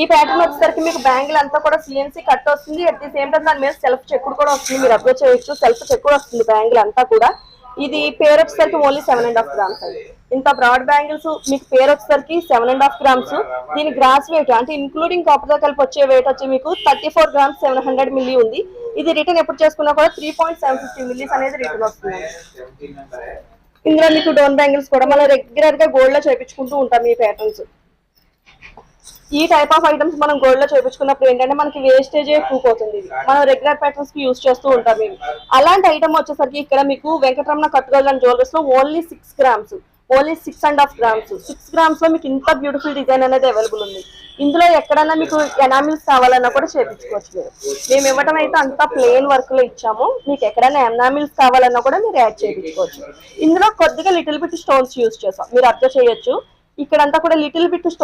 ఈ ప్యాటర్న్ వచ్చేసరికి మీకు బ్యాంగిల్ అంతా కూడా సిఎన్సీ కట్ వస్తుంది. అట్ ది సేమ్ టైం దాని మీద సెల్ఫ్ చెక్ కూడా వస్తుంది. మీరు అబ్జర్వ్ చేయొచ్చు, సెల్ఫ్ చెక్ కూడా వస్తుంది బ్యాంగిల్ అంతా కూడా. ఇది పేరు వచ్చేసరికి ఓన్లీ 7.5 గ్రామ్స్ అండి. ఇంత బ్రాడ్ బ్యాంగిల్స్ మీకు పేరు వచ్చేసరికి 7.5 గ్రామ్స్. దీని గ్రాస్ వెయిట్ అంటే ఇంక్లూడింగ్ కాపర్తో కలిపి వచ్చే వెయిట్ వచ్చి మీకు 34 గ్రామ్స్ 700 మిల్లీ ఉంది. ఇది రిటర్న్ ఎప్పుడు చేసుకున్నా కూడా 3.750 మిల్లీస్ అనేది రిటర్న్ వస్తుంది. ఇందులో మీకు డోన్ బ్యాంగిల్స్ కూడా మనం రెగ్యులర్ గా గోల్డ్ లో చేయించుకుంటూ ఉంటాం. ఈ ప్యాటర్న్స్, ఈ టైప్ ఆఫ్ ఐటమ్స్ మనం గోల్డ్ లో చేయించుకున్నప్పుడు ఏంటంటే మనకి వేస్టేజ్ ఎక్కువ పోతుంది. మనం రెగ్యులర్ ప్యాటర్న్స్ కి యూజ్ చేస్తూ ఉంటాం. ఇవి అలాంటి ఐటమ్ వచ్చేసరికి ఇక్కడ మీకు వెంకటరమణ కట్టుగోల్డ్ అండ్ జ్యువెలరీస్ లో only 6 grams, only 6.5 grams, 6 grams లో మీకు ఇంత బ్యూటిఫుల్ డిజైన్ అనేది అవైలబుల్ ఉంది. ఇందులో ఎక్కడన్నా మీకు ఎనామిల్స్ కావాలన్నా కూడా చేయించుకోవచ్చు. మేము ఇవ్వడం అయితే అంతా ప్లెయిన్ వర్క్ లో ఇచ్చాము. మీకు ఎక్కడైనా ఎనామిల్స్ కావాలన్నా కూడా మీరు యాడ్ చేయించుకోవచ్చు. ఇందులో కొద్దిగా లిటిల్ బిట్ స్టోన్స్ యూజ్ చేసాం. మీరు అబ్జర్వ్ చేయొచ్చు, ఇక్కడంతా కూడా లిటిల్ బిట్ స్టోన్